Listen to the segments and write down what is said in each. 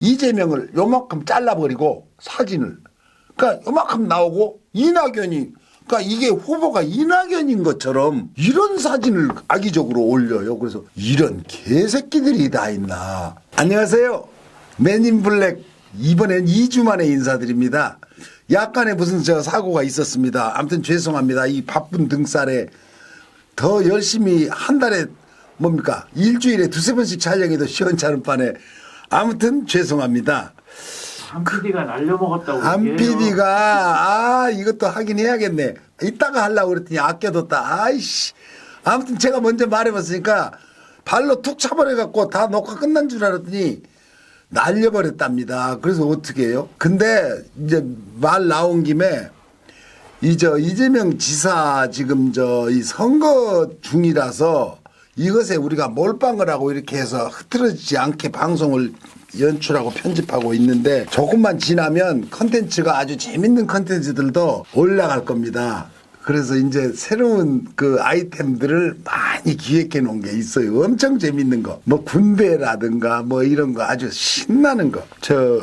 이재명을 요만큼 잘라버리고 사진을. 그러니까 요만큼 나오고 이낙연이 그러니까 이게 후보가 이낙연인 것처럼 이런 사진을 악의적으로 올려요. 그래서 이런 개새끼들이 다 있나. 안녕하세요. 맨인블랙 이번엔 2주 만에 인사드립니다. 약간의 무슨 사고가 있었습니다. 아무튼 죄송합니다. 이 바쁜 등살에 더 열심히 한 달에 뭡니까 일주일에 두세 번씩 촬영해도 시원찮은 판에 아무튼 죄송합니다. 한 PD가 날려먹었다고. 한 PD가 이것도 하긴 해야겠네. 이따가 하려고 그랬더니 아껴뒀다. 아이씨. 아무튼 제가 먼저 말해봤으니까 발로 툭 차버려갖고 다 녹화 끝난 줄 알았더니 날려버렸답니다. 그래서 어떻게 해요? 근데 이제 말 나온 김에 이재명 지사 지금 이 선거 중이라서 이것에 우리가 몰빵을 하고 이렇게 해서 흐트러지지 않게 방송을 연출하고 편집하고 있는데 조금만 지나면 컨텐츠가 아주 재밌는 컨텐츠들도 올라갈 겁니다. 그래서 이제 새로운 그 아이템들을 많이 기획해 놓은 게 있어요. 엄청 재밌는 거. 뭐 군대라든가 뭐 이런 거 아주 신나는 거.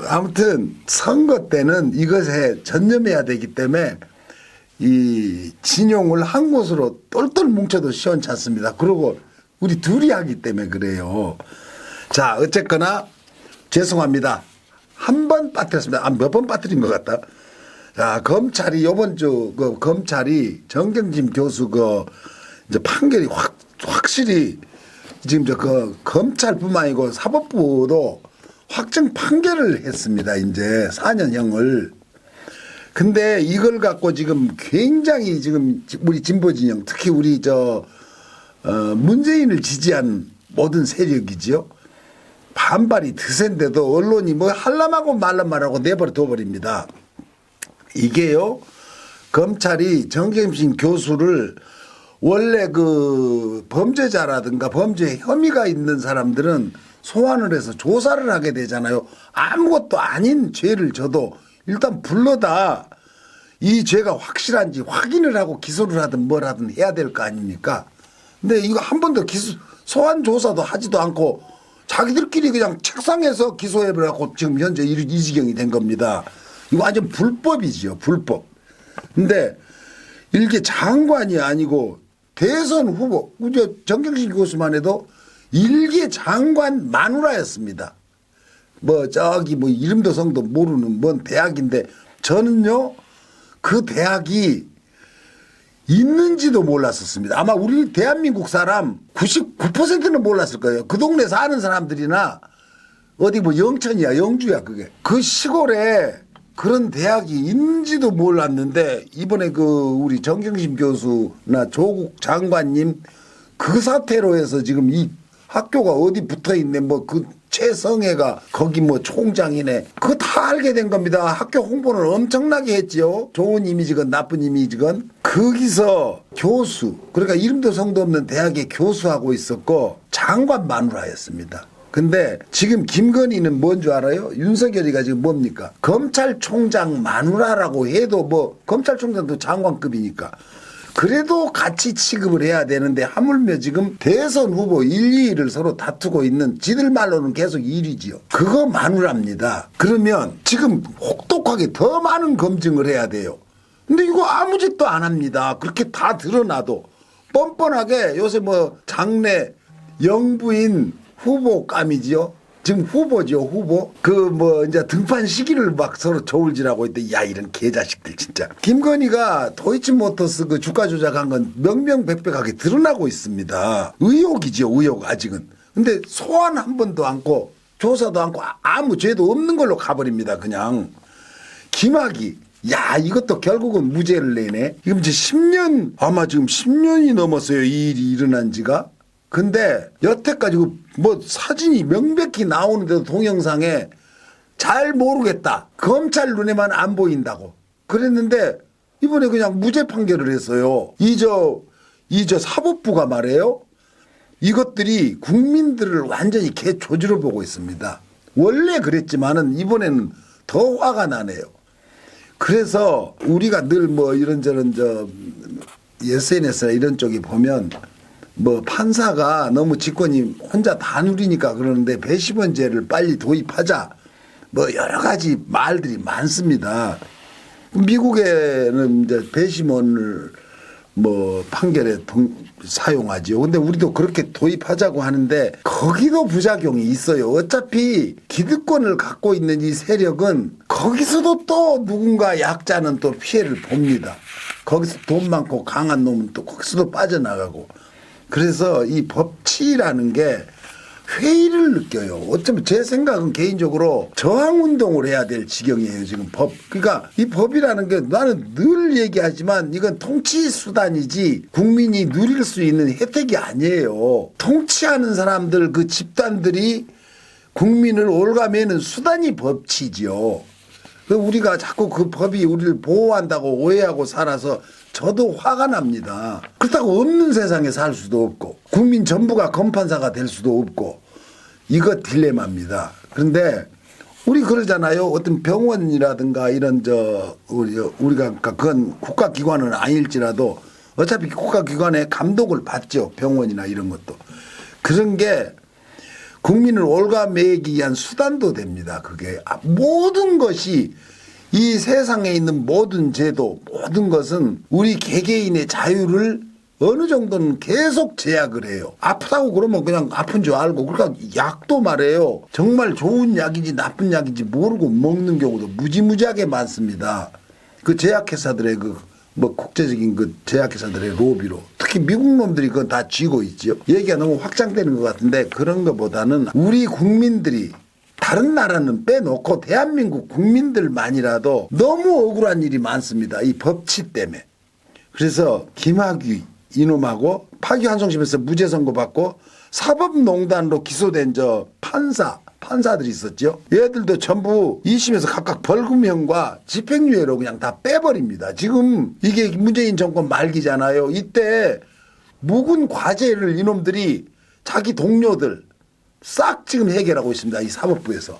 아무튼 선거 때는 이것에 전념해야 되기 때문에 이 진용을 한 곳으로 똘똘 뭉쳐도 시원찮습니다. 그리고 우리 둘이 하기 때문에 그래요. 자, 어쨌거나 죄송합니다. 한 번 빠뜨렸습니다. 몇 번 빠뜨린 것 같다. 자, 검찰이 요번 주 검찰이 정경심 교수 이제 판결이 확실히 지금 검찰뿐만 아니고 사법부도 확정 판결을 했습니다. 이제 4년형을. 근데 이걸 갖고 지금 굉장히 지금 우리 진보 진영 특히 우리 문재인을 지지한 모든 세력이지요. 반발이 드센데도 언론이 뭐 할람하고 말람말하고 내버려 둬버립니다. 이게요, 검찰이 정경심 교수를 원래 범죄자라든가 범죄 혐의가 있는 사람들은 소환을 해서 조사를 하게 되잖아요. 아무것도 아닌 죄를 져도 일단 불러다 이 죄가 확실한지 확인을 하고 기소를 하든 뭘 하든 해야 될 거 아닙니까? 근데 이거 한 번도 소환 조사도 하지도 않고 자기들끼리 그냥 책상에서 기소해버려갖고 지금 현재 이 지경이 된 겁니다. 이거 완전 불법이지요, 불법. 근데 이게 장관이 아니고 대선 후보, 정경심 교수만 해도 일개 장관 마누라였습니다. 뭐 이름도 성도 모르는 뭔 대학인데 저는요 그 대학이 있는지도 몰랐었습니다. 아마 우리 대한민국 사람 99%는 몰랐을 거예요. 그 동네 사는 사람들이나 어디 뭐 영천이야 영주야 그게 그 시골에 그런 대학이 있는지도 몰랐는데 이번에 우리 정경심 교수나 조국 장관님 그 사태로 해서 지금 이 학교가 어디 붙어 있네 뭐 최성애가 거기 뭐 총장이네 그거 다 알게 된 겁니다. 학교 홍보를 엄청나게 했지요. 좋은 이미지건 나쁜 이미지건 거기서 교수 그러니까 이름도 성도 없는 대학에 교수하고 있었고 장관 마누라였습니다. 근데 지금 김건희는 뭔 줄 알아요? 윤석열이가 지금 뭡니까? 검찰총장 마누라라고 해도 뭐 검찰총장도 장관급이니까 그래도 같이 취급을 해야 되는데 하물며 지금 대선 후보 1, 2위를 서로 다투고 있는 지들 말로는 계속 1위지요. 그거 마누라입니다. 그러면 지금 혹독하게 더 많은 검증을 해야 돼요. 근데 이거 아무 짓도 안 합니다. 그렇게 다 드러나도 뻔뻔하게 요새 뭐 장래 영부인 후보감이지요. 지금 후보죠, 후보. 이제 등판 시기를 막 서로 저울질하고 있대. 야, 이런 개자식들 진짜. 김건희가 도이치모터스 주가 조작한 건 명명백백하게 드러나고 있습니다. 의혹이죠, 의혹, 아직은. 근데 소환 한 번도 않고 조사도 않고 아무 죄도 없는 걸로 가버립니다, 그냥. 김학의. 야, 이것도 결국은 무죄를 내네. 지금 이제 10년, 아마 지금 10년이 넘었어요, 이 일이 일어난 지가. 근데 여태까지 뭐 사진이 명백히 나오는데도 동영상에 잘 모르겠다. 검찰 눈에만 안 보인다고. 그랬는데 이번에 그냥 무죄 판결을 했어요. 사법부가 말해요. 이것들이 국민들을 완전히 개조지로 보고 있습니다. 원래 그랬지만은 이번에는 더 화가 나네요. 그래서 우리가 늘 뭐 이런저런 SNS나 이런 쪽에 보면 뭐 판사가 너무 직권이 혼자 다 누리니까 그러는데 배심원제를 빨리 도입하자 뭐 여러 가지 말들이 많습니다. 미국에는 이제 배심원을 뭐 판결에 사용하지요. 근데 우리도 그렇게 도입하자고 하는데 거기도 부작용이 있어요. 어차피 기득권을 갖고 있는 이 세력은 거기서도 또 누군가 약자는 또 피해를 봅니다. 거기서 돈 많고 강한 놈은 또 거기서도 빠져나가고. 그래서 이 법치라는 게 회의를 느껴요. 어쩌면 제 생각은 개인적으로 저항운동을 해야 될 지경이에요, 지금 법. 그러니까 이 법이라는 게 나는 늘 얘기하지만 이건 통치 수단이지 국민이 누릴 수 있는 혜택이 아니에요. 통치하는 사람들 그 집단들이 국민을 올가매는 수단이 법치지요. 우리가 자꾸 그 법이 우리를 보호한다고 오해하고 살아서 저도 화가 납니다. 그렇다고 없는 세상에 살 수도 없고 국민 전부가 검판사가 될 수도 없고 이거 딜레마입니다. 그런데 우리 그러잖아요. 어떤 병원이라든가 이런 우리가 그건 국가기관은 아닐지라도 어차피 국가기관의 감독을 받죠. 병원이나 이런 것도. 그런 게 국민을 올가매기 위한 수단도 됩니다. 그게 모든 것이 이 세상에 있는 모든 제도 모든 것은 우리 개개인의 자유를 어느 정도는 계속 제약을 해요. 아프다고 그러면 그냥 아픈 줄 알고 그러니까 약도 말해요. 정말 좋은 약인지 나쁜 약인지 모르고 먹는 경우도 무지무지하게 많습니다. 그 제약회사들의 뭐 국제적인 그 제약회사들의 로비로 특히 미국 놈들이 그건 다 쥐고 있죠. 얘기가 너무 확장되는 것 같은데 그런 것보다는 우리 국민들이 다른 나라는 빼놓고 대한민국 국민들만이라도 너무 억울한 일이 많습니다. 이 법치 때문에. 그래서 김학의 이놈하고 파기환송심에서 무죄 선고받고 사법농단으로 기소된 판사들이 있었죠. 얘들도 전부 2심에서 각각 벌금형과 집행유예로 그냥 다 빼버립니다. 지금 이게 문재인 정권 말기잖아요. 이때 묵은 과제를 이놈들이 자기 동료들 싹 지금 해결하고 있습니다. 이 사법부에서.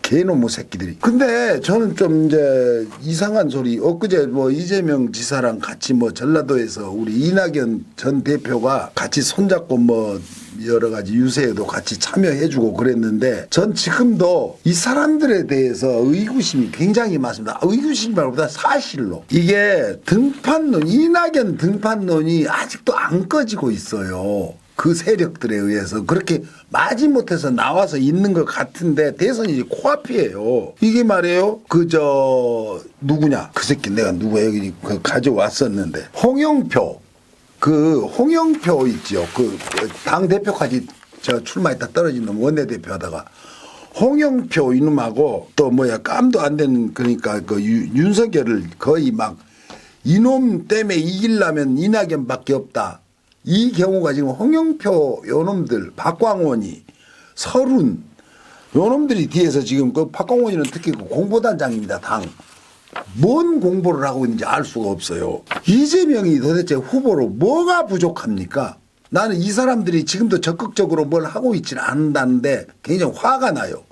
개놈의 새끼들이. 근데 저는 좀 이제 이상한 소리. 엊그제 뭐 이재명 지사랑 같이 뭐 전라도에서 우리 이낙연 전 대표가 같이 손잡고 뭐 여러 가지 유세에도 같이 참여해주고 그랬는데 전 지금도 이 사람들에 대해서 의구심이 굉장히 많습니다. 의구심 말보다 사실로. 이게 등판론, 이낙연 등판론이 아직도 안 꺼지고 있어요. 그 세력들에 의해서 그렇게 마지못해서 나와서 있는 것 같은데 대선이 이제 코앞이에요. 이게 말이에요. 누구냐. 그 새끼 내가 누가 여기 가져왔었는데. 홍영표 있죠. 당대표까지 출마했다 떨어진 놈 원내대표 하다가. 홍영표 이놈하고 또 깜도 안 되는 그러니까 윤석열을 거의 막 이놈 때문에 이기려면 이낙연밖에 없다. 이 경우가 지금 홍영표 요놈들 박광원이 설훈 요놈들이 뒤에서 지금 박광원이는 특히 공보단장입니다. 뭔 공보를 하고 있는지 알 수가 없어요. 이재명이 도대체 후보로 뭐가 부족합니까? 나는 이 사람들이 지금도 적극적으로 뭘 하고 있지는 않는다는데 굉장히 화가 나요.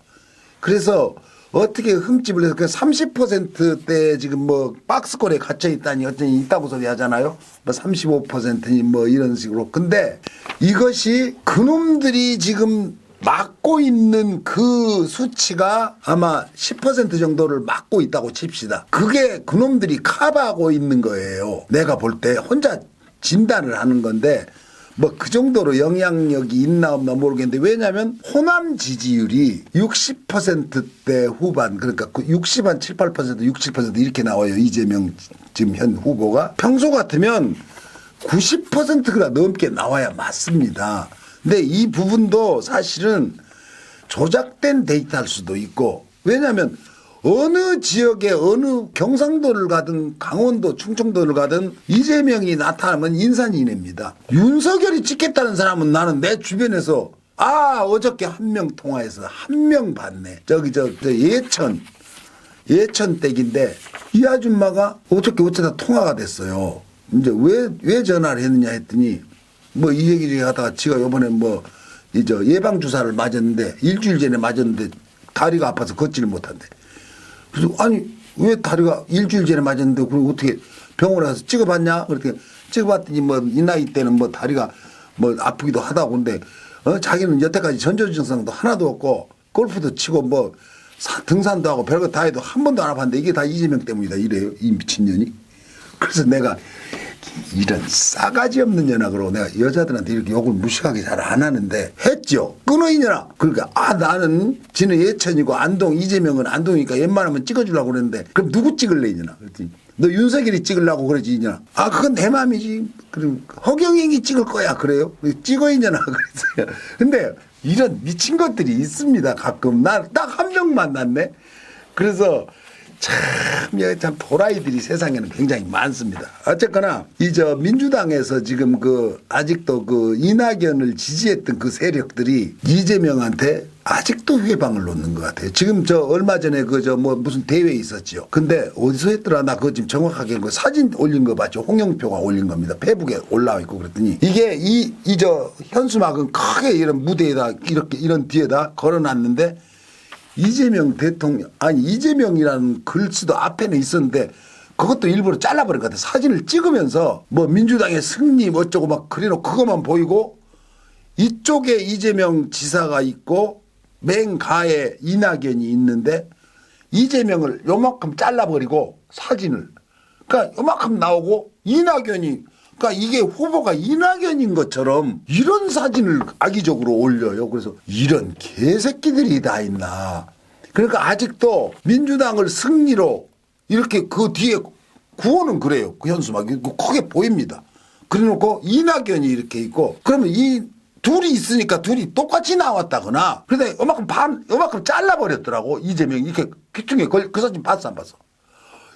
그래서 어떻게 흠집을 해서 그 30%대 지금 박스권에 갇혀 있다니 어쩌니 있다고 소리 하잖아요. 35%니 이런 식으로. 근데 이것이 그놈들이 지금 막고 있는 그 수치가 아마 10% 정도를 막고 있다고 칩시다. 그게 그놈들이 커버하고 있는 거예요. 내가 볼 때 혼자 진단을 하는 건데 그 정도로 영향력이 있나 없나 모르겠는데 왜냐하면 호남 지지율이 60%대 후반 그러니까 60한 7, 8% 6, 7% 이렇게 나와요. 이재명 지금 현 후보가. 평소 같으면 90%가 넘게 나와야 맞습니다. 근데 이 부분도 사실은 조작된 데이터일 수도 있고 왜냐하면 어느 지역에 어느 경상도를 가든 강원도 충청도를 가든 이재명이 나타나면 인산인해입니다. 윤석열이 찍겠다는 사람은 나는 내 주변에서 어저께 한 명 통화해서 한 명 봤네. 저 예천 댁인데 이 아줌마가 어저께 어쩌다 통화가 됐어요. 이제 왜 전화를 했느냐 했더니 이 얘기를 하다가 지가 요번에 예방주사를 맞았는데 일주일 전에 맞았는데 다리가 아파서 걷지를 못한대. 그래서 왜 다리가 일주일 전에 맞았는데 그럼 어떻게 병원에 가서 찍어봤냐? 그랬더니 찍어봤더니 이 나이 때는 다리가 아프기도 하다고 근데 자기는 여태까지 전조 증상도 하나도 없고 골프도 치고 등산도 하고 별거 다 해도 한 번도 안 와봤는데 이게 다 이재명 때문이다 이래요. 이 미친년이. 그래서 내가 이런 싸가지 없는 년아 그러고 내가 여자들한테 이렇게 욕을 무식하게 잘 안 하는데 했죠. 끊어 이년아. 그러니까 나는 지는 예천이고 안동 이재명은 안동이니까 웬만하면 찍어주려고 그랬는데 그럼 누구 찍을래 이년아. 그랬더니 너 윤석열이 찍으려고 그러지 이년아. 그건 내 맘이지. 그럼 허경영이 찍을 거야 그래요. 찍어 이년아 그랬어요. 근데 이런 미친 것들이 있습니다. 가끔 나 딱 한 명 만났네. 그래서 참 도라이들이 세상에는 굉장히 많습니다. 어쨌거나 민주당에서 지금 아직도 이낙연을 지지했던 그 세력들이 이재명한테 아직도 회방을 놓는 것 같아요. 지금 얼마 전에 무슨 대회 있었죠. 근데 어디서 했더라? 나 그거 지금 정확하게 사진 올린 거 봤죠. 홍영표가 올린 겁니다. 페북에 올라와 있고 그랬더니 이게 현수막은 크게 이런 무대에다 이런 뒤에다 걸어놨는데 이재명 대통령 이재명이라는 글씨도 앞에는 있었는데 그것도 일부러 잘라버린 것 같아. 사진을 찍으면서 민주당의 승리 어쩌고 막 그래놓고 그것만 보이고 이쪽에 이재명 지사가 있고 맨 가에 이낙연이 있는데 이재명을 요만큼 잘라버리고 사진을 그러니까 요만큼 나오고 이낙연이 그러니까 이게 후보가 이낙연인 것처럼 이런 사진을 악의적으로 올려요. 그래서 이런 개새끼들이 다 있나. 그러니까 아직도 민주당을 승리로 이렇게 그 뒤에 구호는 그래요. 그 현수막이 크게 보입니다. 그래놓고 이낙연이 이렇게 있고 그러면 이 둘이 있으니까 둘이 똑같이 나왔다거나 그런데 요만큼 잘라버렸더라고. 이재명이 이렇게 귀퉁이에 그 사진 봤어 안 봤어?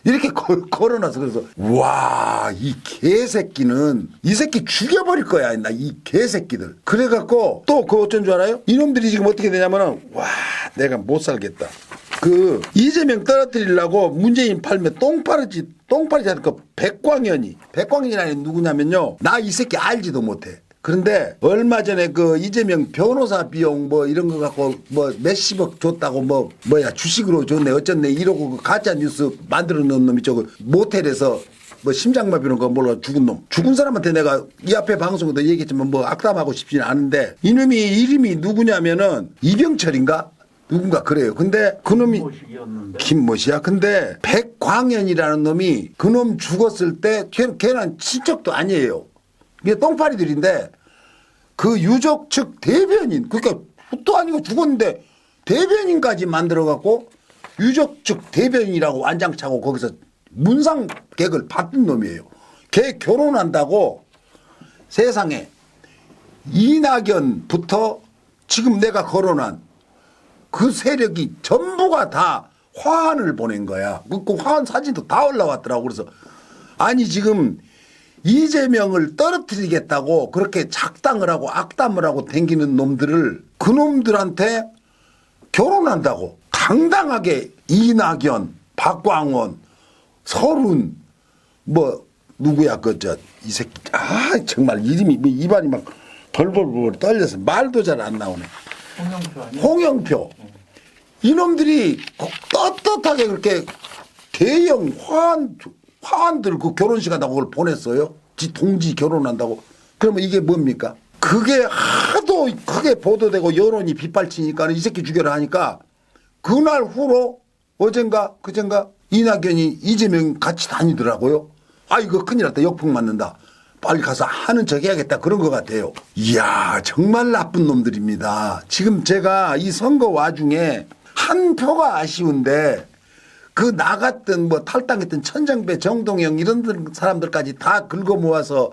이렇게 걸어놔서 그래서 와, 이 개새끼는 이 새끼 죽여버릴 거야. 나 이 개새끼들. 그래갖고 또 어쩐 줄 알아요? 이놈들이 지금 어떻게 되냐면은 와, 내가 못 살겠다. 이재명 떨어뜨리려고 문재인 팔면 똥파리지 않을까 백광현이라는 누구냐면요. 나 이 새끼 알지도 못해. 그런데 얼마 전에 이재명 변호사 비용 이런 거 갖고 몇십억 줬다고 주식으로 줬네 어쨌네 이러고 가짜 뉴스 만들어 놓은 놈이 모텔에서 심장마비 이런 거 몰라 죽은 놈. 죽은 사람한테 내가 이 앞에 방송에도 얘기했지만 악담하고 싶지는 않은데 이놈이 이름이 누구냐면은 이병철인가? 누군가 그래요. 근데 그놈이 김모씨야. 근데 백광현이라는 놈이 그놈 죽었을 때 걔는 친척도 아니에요. 이게 똥파리들인데 그 유족 측 대변인 그러니까 또 아니고 죽었는데 대변인까지 만들어갖고 유족 측 대변인이라고 완장차고 거기서 문상객을 받은 놈이에요. 걔 결혼한다고 세상에 이낙연부터 지금 내가 거론한 그 세력이 전부가 다 화환을 보낸 거야. 그 화환 사진도 다 올라왔더라고. 그래서 아니 지금 이재명을 떨어뜨리겠다고 그렇게 작당을 하고 악담을 하고 댕기는 놈들을 그놈들한테 결혼한다고 당당하게 이낙연, 박광원, 설훈 누구야 이 새끼 정말 이름이 입안이 막 벌벌벌 떨려서 말도 잘 안 나오네. 홍영표 아니야? 홍영표. 이놈들이 떳떳하게 그렇게 대형 화환들 결혼식 한다고 그걸 보냈어요. 지 동지 결혼한다고. 그러면 이게 뭡니까? 그게 하도 크게 보도되고 여론이 빗발치니까 이 새끼 죽여라 하니까 그날 후로 어젠가 그젠가 이낙연이 이재명 같이 다니더라고요. 이거 큰일 났다. 역풍 맞는다. 빨리 가서 하는 척 해야겠다. 그런 것 같아요. 이야 정말 나쁜 놈들입니다. 지금 제가 이 선거 와중에 한 표가 아쉬운데 나갔던 탈당했던 천정배 정동영 이런 사람들까지 다 긁어 모아서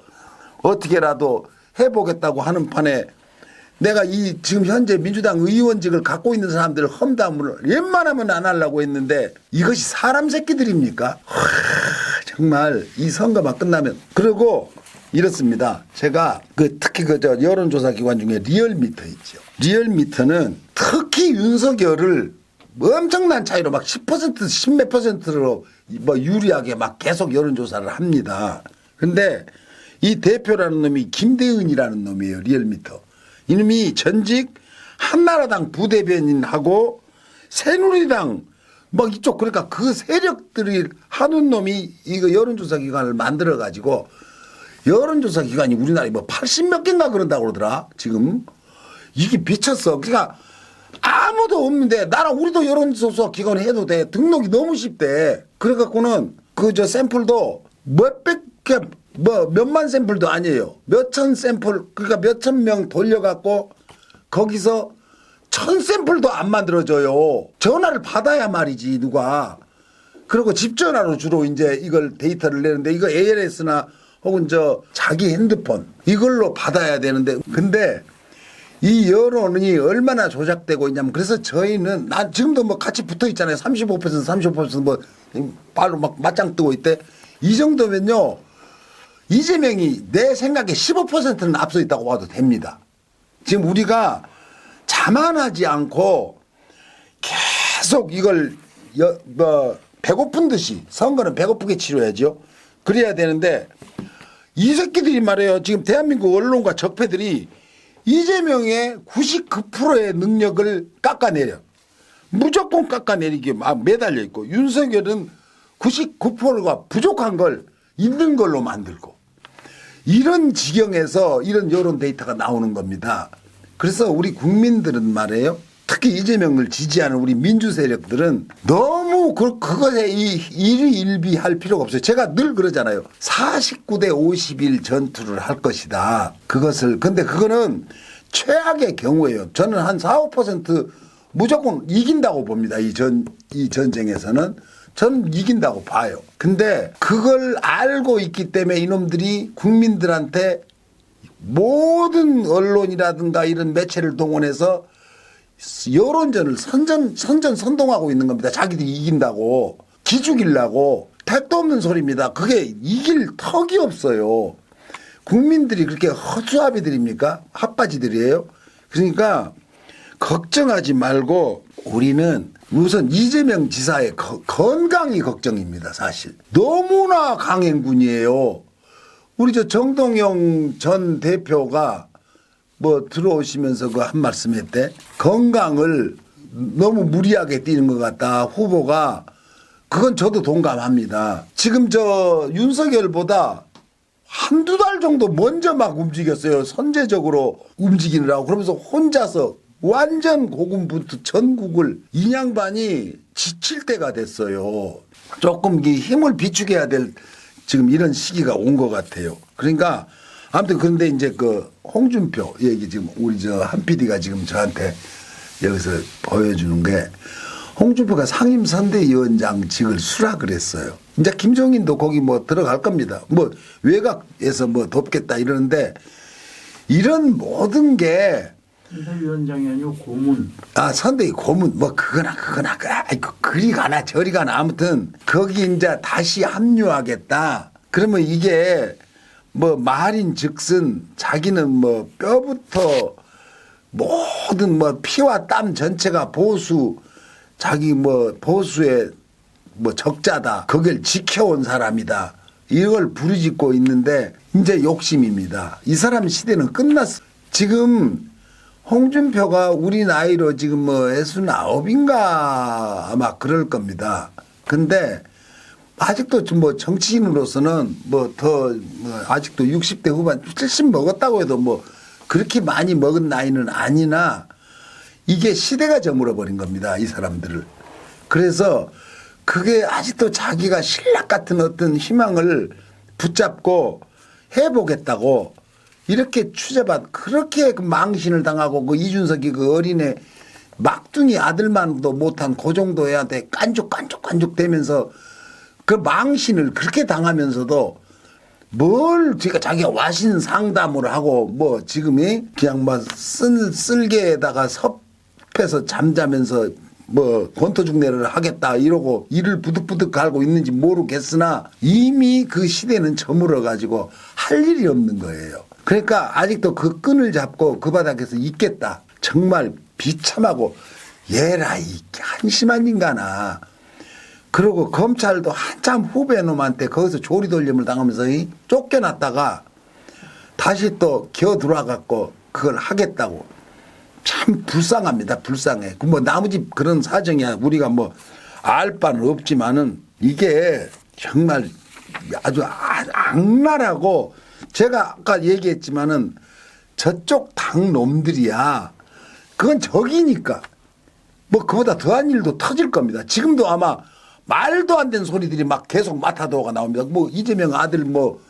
어떻게라도 해보겠다고 하는 판에 내가 지금 현재 민주당 의원직을 갖고 있는 사람들 험담을 웬만하면 안 하려고 했는데 이것이 사람 새끼들입니까? 정말 이 선거만 끝나면. 그리고 이렇습니다. 제가 특히 여론조사 기관 중에 리얼미터 있죠. 리얼미터는 특히 윤석열을 엄청난 차이로 10% 10몇 %로 유리하게 계속 여론조사를 합니다. 근데 이 대표라는 놈이 김대은이라는 놈이에요. 리얼미터. 이놈이 전직 한나라당 부대변인하고 새누리당 이쪽 그러니까 그 세력들이 하는 놈이 이거 여론조사 기관을 만들어 가지고 여론조사 기관이 우리나라에 80몇 개인가 그런다고 그러더라. 지금 이게 미쳤어. 그러니까 아무도 없는데 나랑 우리도 여론조사 기관 해도 돼. 등록이 너무 쉽대. 그래갖고는 그 저 샘플도 몇백 개 뭐 몇만 샘플도 아니에요. 몇천 샘플 그러니까 몇천 명 돌려갖고 거기서 1000샘플도 안 만들어줘요. 전화를 받아야 말이지 누가. 그리고 집 전화로 주로 이제 이걸 데이터를 내는데 이거 ALS나 혹은 저 자기 핸드폰 이걸로 받아야 되는데 근데 이 여론이 얼마나 조작되고 있냐면 그래서 저희는 난 지금도 뭐 같이 붙어 있잖아요. 35% 35%뭐 바로 막 맞짱 뜨고 있대. 이 정도면요. 이재명이 내 생각에 15%는 앞서 있다고 봐도 됩니다. 지금 우리가 자만하지 않고 계속 이걸 배고픈 듯이 선거는 배고프게 치러야죠. 그래야 되는데 이 새끼들이 말해요. 지금 대한민국 언론과 적폐들이 이재명의 99%의 능력을 깎아내려. 무조건 깎아내리기에 매달려 있고 윤석열은 99%가 부족한 걸 있는 걸로 만들고 이런 지경에서 이런 여론 데이터가 나오는 겁니다. 그래서 우리 국민들은 말이에요. 특히 이재명을 지지하는 우리 민주 세력들은 너무 그것에 일희일비할 필요가 없어요. 제가 늘 그러잖아요. 49대 51 전투를 할 것이다. 그것을 근데 그거는 최악의 경우예요. 저는 한 4, 5% 무조건 이긴다고 봅니다. 이 전쟁에서는 저는 이긴다고 봐요. 근데 그걸 알고 있기 때문에 이놈들이 국민들한테 모든 언론이라든가 이런 매체를 동원해서 여론전을 선동하고 있는 겁니다. 자기들이 이긴다고 기죽이려고 택도 없는 소리입니다. 그게 이길 턱이 없어요. 국민들이 그렇게 허수아비들입니까? 핫바지들이에요. 그러니까 걱정하지 말고 우리는 우선 이재명 지사의 건강이 걱정입니다. 사실 너무나 강행군이에요. 우리 저 정동영 전 대표가 뭐 들어오시면서 그 한 말씀 했대. 건강을 너무 무리하게 뛰는 것 같다. 후보가. 그건 저도 동감합니다. 지금 저 윤석열보다 한두 달 정도 먼저 막 움직였어요. 선제적으로 움직이느라고. 그러면서 혼자서 완전 고군분투 전국을 이 양반이 지칠 때가 됐어요. 조금 이 힘을 비축해야 될 지금 이런 시기가 온 것 같아요. 그러니까 아무튼 그런데 이제 그 홍준표 얘기 지금 우리 저 한 PD가 지금 저한테 여기서 보여주는 게 홍준표가 상임선대위원장직을 수락을 했어요. 이제 김종인도 거기 뭐 들어갈 겁니다. 뭐 외곽에서 뭐 돕겠다 이러는데 이런 모든 게 선대위원장이 아니고 고문. 선대위 고문 뭐 그거나 아이고 그리 가나 저리 가나 아무튼 거기 이제 다시 합류하겠다. 그러면 이게 뭐 말인즉슨 자기는 뭐 뼈부터 모든 뭐 피와 땀 전체가 보수 자기 뭐 보수의 뭐 적자다. 그걸 지켜온 사람이다. 이걸 부르짖고 있는데 이제 욕심입니다. 이 사람 시대는 끝났어. 지금 홍준표가 우리 나이로 지금 뭐 69인가 아마 그럴 겁니다. 근데 아직도 좀 뭐 정치인으로서는 뭐 더 뭐 아직도 60대 후반 70 먹었다고 해도 뭐 그렇게 많이 먹은 나이는 아니나 이게 시대가 저물어 버린 겁니다. 이 사람들을. 그래서 그게 아직도 자기가 신락 같은 어떤 희망을 붙잡고 해보겠다고 이렇게 추잡한 그렇게 그 망신을 당하고 그 이준석이 그 어린애 막둥이 아들만도 못한 그 정도 애한테 깐죽 대면서 그 망신을 그렇게 당하면서도 뭘 그러니까 자기가 와신 상담을 하고 뭐 지금이 그냥 막 쓸개에다가 섭해서 잠자면서 뭐 권토중내를 하겠다 이러고 이를 부득부득 갈고 있는지 모르겠으나 이미 그 시대는 저물어 가지고 할 일이 없는 거예요. 그러니까 아직도 그 끈을 잡고 그 바닥에서 있겠다. 정말 비참하고 얘라 이 한심한 인간아. 그리고 검찰도 한참 후배 놈한테 거기서 조리돌림을 당하면서 쫓겨났다가 다시 또 기어 들어와갖고 그걸 하겠다고. 참 불쌍합니다. 불쌍해. 뭐 나머지 그런 사정이야. 우리가 뭐 알 바는 없지만은 이게 정말 아주 악랄하고 제가 아까 얘기했지만은 저쪽 당 놈들이야. 그건 적이니까. 뭐 그보다 더한 일도 터질 겁니다. 지금도 아마 말도 안 되는 소리들이 막 계속 마타도가 나옵니다. 뭐 이재명 아들 뭐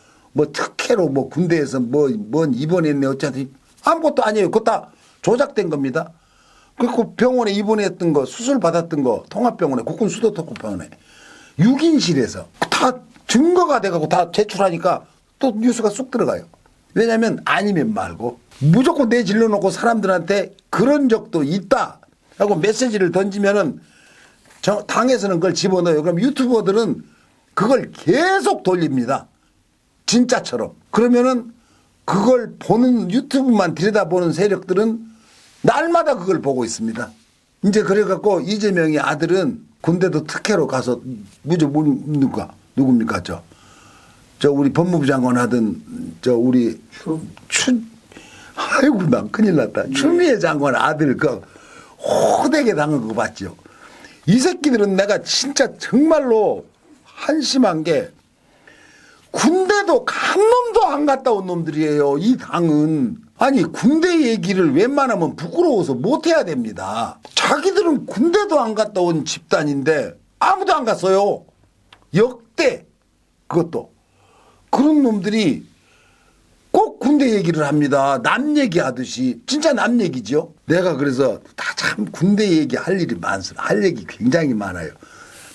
특혜로 뭐 군대에서 뭔 입원했네 어쩌지 아무것도 아니에요. 그거 다 조작된 겁니다. 그리고 병원에 입원했던 거 수술 받았던 거 통합병원에 국군 수도통합병원에 6인실에서 다 증거가 돼가고 다 제출하니까 또 뉴스가 쑥 들어가요. 왜냐하면 아니면 말고 무조건 내질러 놓고 사람들한테 그런 적도 있다 하고 메시지를 던지면은 당에서는 그걸 집어넣어요. 그럼 유튜버들은 그걸 계속 돌립니다. 진짜처럼. 그러면은 그걸 보는 유튜브만 들여다보는 세력들은 날마다 그걸 보고 있습니다. 이제 그래갖고 이재명의 아들은 군대도 특혜로 가서 누굽니까 저 우리 법무부 장관 하던 저 우리 아이고 난 큰일 났다. 추미애 장관 아들 그 호되게 당한 거 봤죠. 이 새끼들은 내가 진짜 정말로 한심한 게 군대도 간 놈도 안 갔다 온 놈들이에요. 이 당은. 아니 군대 얘기를 웬만하면 부끄러워서 못해야 됩니다. 자기들은 군대도 안 갔다 온 집단인데 아무도 안 갔어요. 역대 그것도. 그런 놈들이 꼭 군대 얘기를 합니다. 남 얘기하듯이. 진짜 남 얘기죠. 내가 그래서 다 참 군대 얘기 할 일이 많습니다. 할 얘기 굉장히 많아요.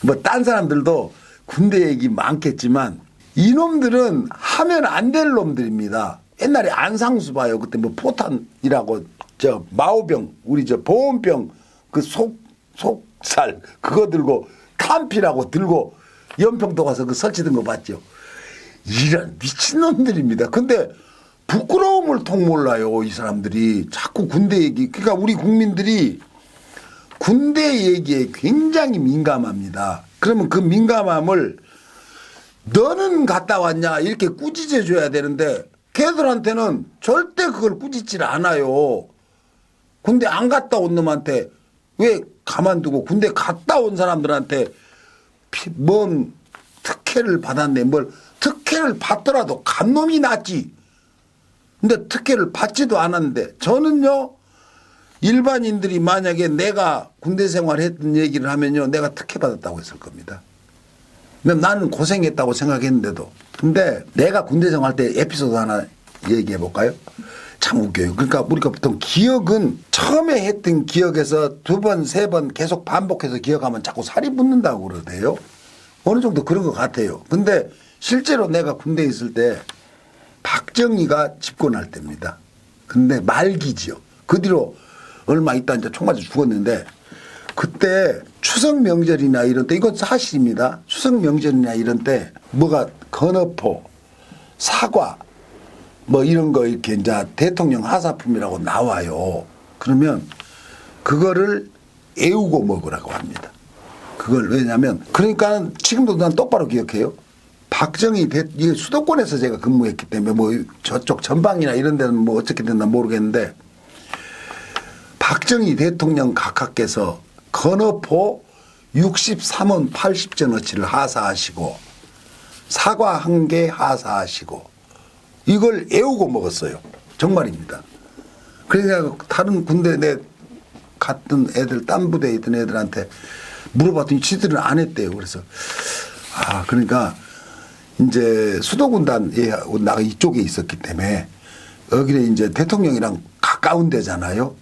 뭐 딴 사람들도 군대 얘기 많겠지만 이놈들은 하면 안 될 놈들입니다. 옛날에 안상수 봐요. 그때 뭐 포탄이라고 저 마오병 우리 저 보온병 그 속살 그거 들고 탄피라고 들고 연평도 가서 그 설치된 거 봤죠. 이런 미친놈들입니다. 근데 부끄러움을 통 몰라요. 이 사람들이 자꾸 군대 얘기. 그러니까 우리 국민들이 군대 얘기에 굉장히 민감합니다. 그러면 그 민감함을 너는 갔다 왔냐 이렇게 꾸짖어 줘야 되는데 걔들한테는 절대 그걸 꾸짖질 않아요. 군대 안 갔다 온 놈한테 왜 가만두고 군대 갔다 온 사람들한테 뭔 특혜를 받았네. 뭘 특혜를 받더라도 간 놈이 낫지. 근데 특혜를 받지도 않았는데 저는요 일반인들이 만약에 내가 군대 생활했던 얘기를 하면요 내가 특혜 받았다고 했을 겁니다. 나는 고생했다고 생각했는데도. 근데 내가 군대 생활할 때 에피소드 하나 얘기해 볼까요? 참 웃겨요. 그러니까 우리가 보통 기억은 처음에 했던 기억에서 두 번, 세 번 계속 반복해서 기억하면 자꾸 살이 붙는다고 그러대요. 어느 정도 그런 것 같아요. 근데 실제로 내가 군대에 있을 때 박정희가 집권할 때입니다. 근데 말기지요. 그 뒤로 얼마 있다 이제 총 맞아 죽었는데 그때 추석 명절이나 이런 때 이건 사실입니다. 추석 명절이나 이런 때 뭐가 건어포, 사과 뭐 이런 거 이렇게 이제 대통령 하사품이라고 나와요. 그러면 그거를 애우고 먹으라고 합니다. 그걸 왜냐면 그러니까 지금도 난 똑바로 기억해요. 박정희 이게 수도권에서 제가 근무했기 때문에 뭐 저쪽 전방이나 이런 데는 뭐 어떻게 됐나 모르겠는데 박정희 대통령 각하께서 건어포 63원 80전어치를 하사하시고 사과 한 개 하사하시고 이걸 애우고 먹었어요. 정말입니다. 그러니까 다른 군대 내 갔던 애들 딴 부대에 있던 애들한테 물어봤더니 지들은 안 했대요. 그래서 그러니까 이제 수도군단에 나가 이쪽에 있었기 때문에 여기는 이제 대통령이랑 가까운 데잖아요.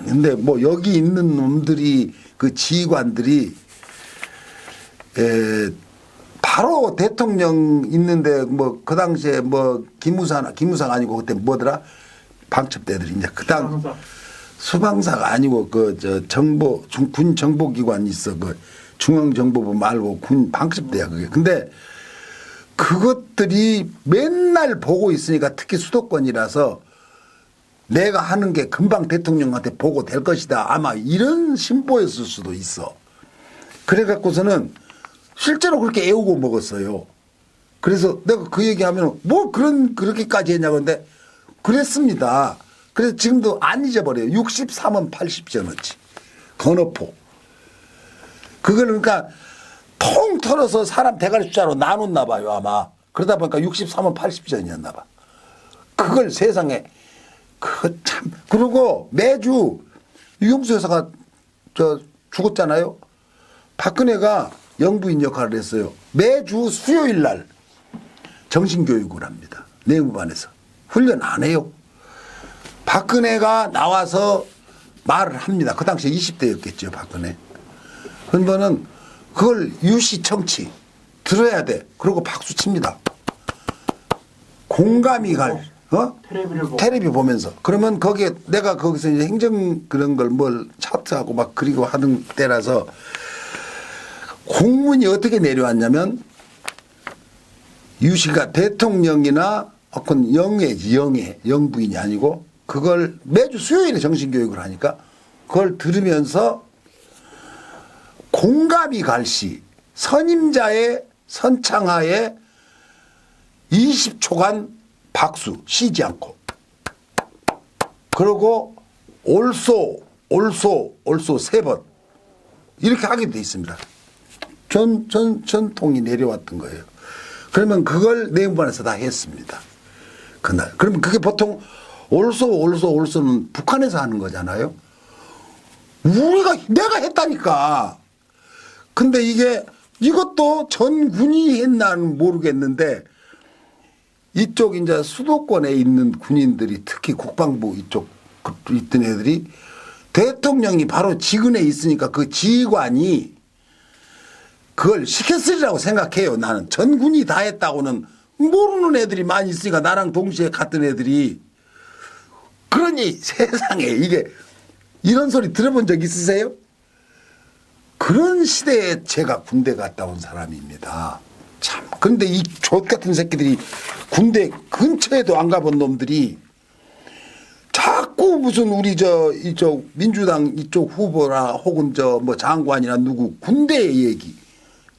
근데 뭐 여기 있는 놈들이 그 지휘관들이 바로 대통령 있는데 뭐 그 당시에 뭐 기무사가 아니고 그때 뭐더라 방첩대들이 이제 그당 수방사가 아니고 그 저 정보 군 정보기관 있어 그 중앙정보부 말고 군 방첩대야 그게. 근데 그것들이 맨날 보고 있으니까 특히 수도권이라서 내가 하는 게 금방 대통령한테 보고 될 것이다. 아마 이런 심보였을 수도 있어. 그래 갖고서는 실제로 그렇게 애우고 먹었어요. 그래서 내가 그 얘기하면 뭐 그렇게까지 했냐고 근데 그랬습니다. 그래서 지금도 안 잊어버려요. 63원 80전어치. 건어포. 그걸 그러니까 통 털어서 사람 대가리 숫자로 나눴나 봐요 아마. 그러다 보니까 63원 80전이었나 봐. 그걸 세상에 그거 참. 그리고 매주 유용수 여사가 저 죽었잖아요. 박근혜가 영부인 역할을 했어요. 매주 수요일 날 정신교육을 합니다. 내무반에서. 훈련 안 해요. 박근혜가 나와서 말을 합니다. 그 당시에 20대였겠죠, 박근혜. 그러면은 그걸 유시청취 들어야 돼. 그리고 박수 칩니다. 공감이 갈, 텔레비를 보고. 텔레비 보면서. 그러면 거기에 내가 거기서 이제 행정 그런 걸 뭘 차트하고 막 그리고 하던 때라서 공문이 어떻게 내려왔냐면 유시가 대통령이나 혹은 영부인이 아니고 그걸 매주 수요일에 정신교육을 하니까 그걸 들으면서 공감이 갈 시 선임자의 선창하에 20초간 박수 쉬지 않고 그리고 올소 3번 이렇게 하게 돼 있습니다. 전통이 내려왔던 거예요. 그러면 그걸 내무반에서 다 했습니다. 그날. 그러면 그게 보통 올소는 북한에서 하는 거잖아요. 내가 했다니까. 근데 이것도 전군이 했나는 모르겠는데 이쪽 이제 수도권에 있는 군인들이 특히 국방부 이쪽 있던 애들이 대통령이 바로 지근에 있으니까 그 지휘관이 그걸 시켰으리라고 생각해요. 나는 전군이 다 했다고는 모르는 애들이 많이 있으니까 나랑 동시에 갔던 애들이. 그러니 세상에 이런 소리 들어본 적 있으세요? 그런 시대에 제가 군대 갔다 온 사람입니다. 참. 그런데 이 족 같은 새끼들이 군대 근처에도 안 가본 놈들이 자꾸 무슨 우리 이쪽 민주당 이쪽 후보라 혹은 뭐 장관이나 누구 군대 얘기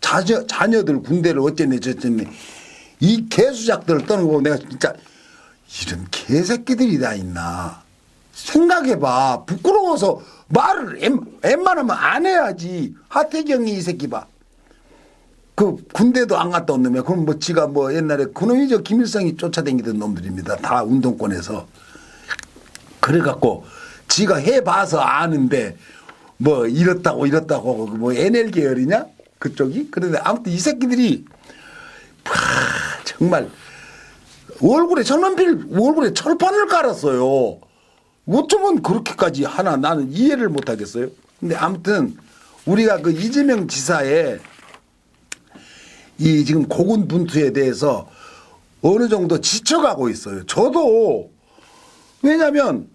자녀들 군대를 어쨌네 저쨌네 이 개수작들을 떠는 거 보면 내가 진짜 이런 개새끼들이 다 있나 생각해봐. 부끄러워서 말을 웬만하면 안 해야지. 하태경이 이 새끼 봐. 그 군대도 안 갔다 온 놈이야. 그럼 뭐 지가 뭐 옛날에 그놈이 김일성이 쫓아다니던 놈들입니다. 다 운동권에서. 그래갖고 지가 해봐서 아는데 뭐 이렇다고 뭐 NL 계열이냐 그쪽이. 그런데 아무튼 이 새끼들이 정말 얼굴에 철판을 깔았어요. 어쩌면 그렇게까지 하나 나는 이해를 못 하겠어요. 근데 아무튼 우리가 그 이재명 지사의 이 지금 고군분투에 대해서 어느 정도 지쳐가고 있어요. 저도 왜냐하면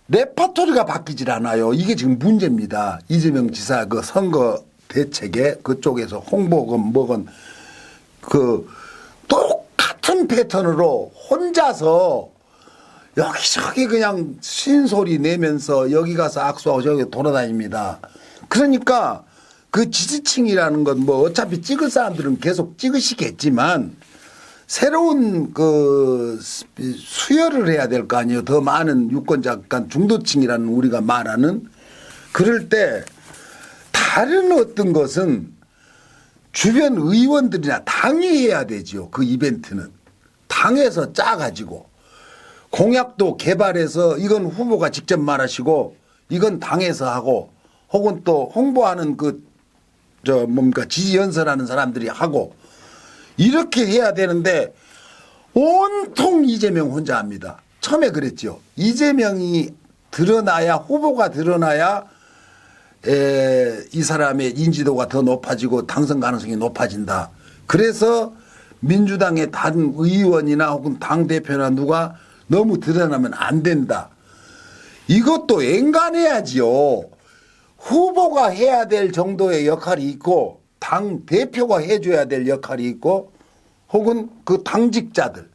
레파토리가 바뀌질 않아요. 이게 지금 문제입니다. 이재명 지사 그 선거 대책에 그쪽에서 홍보건 뭐건 그 똑같은 패턴으로 혼자서 여기저기 그냥 신소리 내면서 여기 가서 악수하고 저기 돌아다닙니다. 그러니까 그 지지층이라는 건 뭐 어차피 찍을 사람들은 계속 찍으시겠지만 새로운 그 수혈을 해야 될 거 아니에요. 더 많은 유권자, 그러니까 중도층이라는 우리가 말하는 그럴 때 다른 어떤 것은 주변 의원들이나 당이 해야 되죠. 그 이벤트는 당에서 짜가지고 공약도 개발해서 이건 후보가 직접 말하시고 이건 당에서 하고 혹은 또 홍보하는 지지 연설하는 사람들이 하고 이렇게 해야 되는데 온통 이재명 혼자 합니다. 처음에 그랬죠. 이재명이 드러나야 후보가 드러나야 이 사람의 인지도가 더 높아지고 당선 가능성이 높아진다. 그래서 민주당의 다른 의원이나 혹은 당대표나 누가 너무 드러나면 안 된다. 이것도 엔간해야지요. 후보가 해야 될 정도의 역할이 있고 당대표가 해줘야 될 역할이 있고 혹은 그 당직자들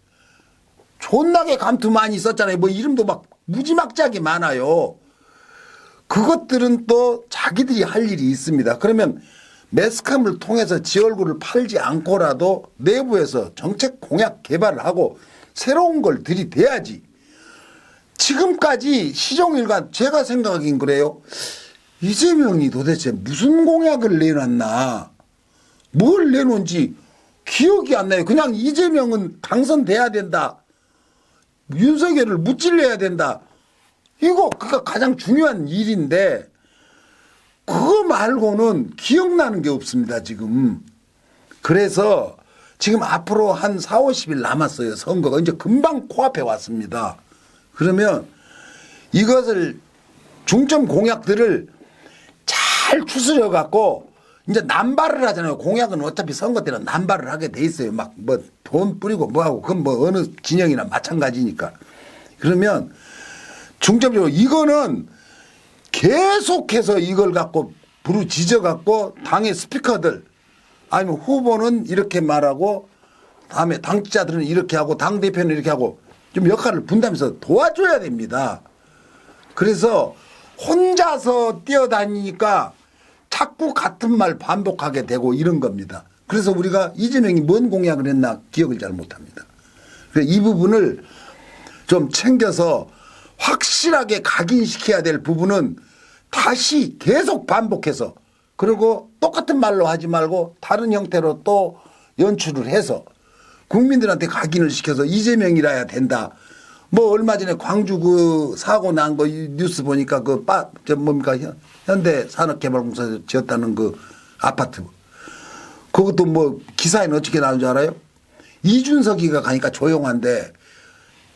존나게 감투 많이 썼잖아요. 뭐 이름도 막 무지막지하게 많아요. 그것들은 또 자기들이 할 일이 있습니다. 그러면 매스컴을 통해서 지 얼굴을 팔지 않고라도 내부에서 정책 공약 개발을 하고 새로운 걸 들이대야지. 지금까지 시종일관 제가 생각하긴 그래요. 이재명이 도대체 무슨 공약을 내놨나 뭘 내놓은지 기억이 안 나요. 그냥 이재명은 당선돼야 된다. 윤석열을 무찔러야 된다. 이거 그가 가장 중요한 일인데 그거 말고는 기억나는 게 없습니다, 지금. 그래서 지금 앞으로 한 4, 50일 남았어요, 선거가. 이제 금방 코앞에 왔습니다. 그러면 이것을 중점 공약들을 잘 추스려 갖고 이제 남발을 하잖아요. 공약은 어차피 선거 때는 남발을 하게 돼 있어요. 막 뭐 돈 뿌리고 뭐하고 그건 뭐 어느 진영이나 마찬가지니까. 그러면 중점적으로 이거는 계속해서 이걸 갖고 부르짖어 갖고 당의 스피커들 아니면 후보는 이렇게 말하고 다음에 당직자들은 이렇게 하고 당대표는 이렇게 하고 좀 역할을 분담해서 도와줘야 됩니다. 그래서 혼자서 뛰어다니니까 자꾸 같은 말 반복하게 되고 이런 겁니다. 그래서 우리가 이재명이 뭔 공약을 했나 기억을 잘 못합니다. 그래서 이 부분을 좀 챙겨서 확실하게 각인시켜야 될 부분은 다시 계속 반복해서 그리고 똑같은 말로 하지 말고 다른 형태로 또 연출을 해서 국민들한테 각인을 시켜서 이재명이라야 된다. 뭐 얼마 전에 광주 그 사고 난 거 뉴스 보니까 저 뭡니까 현대 산업개발공사에서 지었다는 그 아파트 그것도 뭐 기사에는 어떻게 나온 줄 알아요? 이준석이가 가니까 조용한데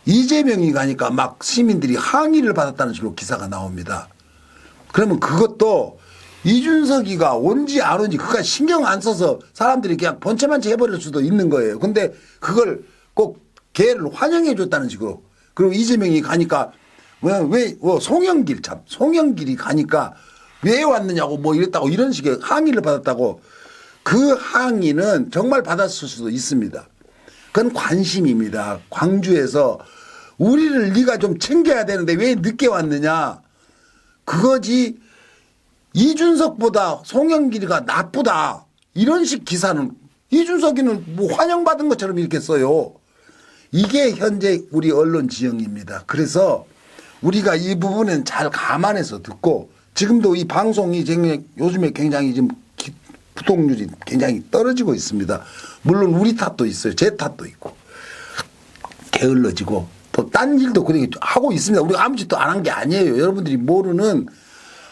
이재명이 가니까 막 시민들이 항의를 받았다는 식으로 기사가 나옵니다. 그러면 그것도 이준석이가 온지 안 온지 그까 신경 안 써서 사람들이 그냥 번체만 해버릴 수도 있는 거예요. 근데 그걸 꼭 걔를 환영해 줬다는 식으로. 그리고 이재명이 가니까 송영길이 가니까 왜 왔느냐고 뭐 이랬다고 이런 식의 항의를 받았다고. 그 항의는 정말 받았을 수도 있습니다. 그건 관심입니다. 광주에서 우리를 네가 좀 챙겨야 되는데 왜 늦게 왔느냐. 그거지 이준석보다 송영길이가 나쁘다. 이런 식 기사는 이준석이는 뭐 환영받은 것처럼 이렇게 써요. 이게 현재 우리 언론 지형입니다. 그래서 우리가 이 부분은 잘 감안해서 듣고 지금도 이 방송이 요즘에 굉장히 지금 구독률이 굉장히 떨어지고 있습니다. 물론 우리 탓도 있어요. 제 탓도 있고 게을러지고 또 딴 일도 그렇게 하고 있습니다. 우리가 아무 짓도 안 한 게 아니에요. 여러분들이 모르는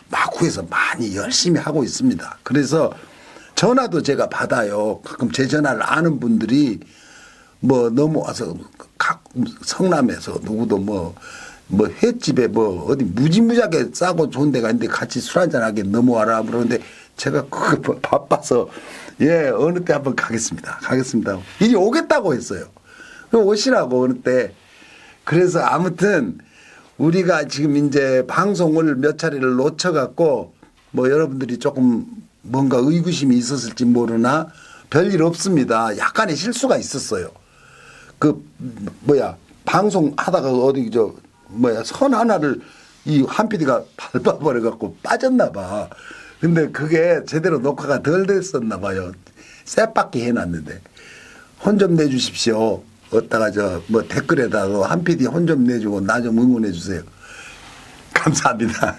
마쿠에서 많이 열심히 하고 있습니다. 그래서 전화도 제가 받아요. 가끔 제 전화를 아는 분들이 뭐 넘어와서 각 성남에서 누구도 뭐 횟집에 뭐 어디 무지무지하게 싸고 좋은 데가 있는데 같이 술 한잔하게 넘어와라 그러는데 제가 그거 바빠서 예 어느 때 한번 가겠습니다. 이리 오겠다고 했어요. 그럼 오시라고 어느 때. 그래서 아무튼 우리가 지금 이제 방송을 몇 차례를 놓쳐갖고 뭐 여러분들이 조금 뭔가 의구심이 있었을지 모르나 별일 없습니다. 약간의 실수가 있었어요. 방송 하다가 어디 선 하나를 이 한 PD가 밟아버려갖고 빠졌나 봐. 근데 그게 제대로 녹화가 덜 됐었나 봐요. 쌔받기 해놨는데 혼 좀 내주십시오. 어디다가 댓글에다가 한 PD 혼 좀 내주고 나 좀 응원해 주세요. 감사합니다.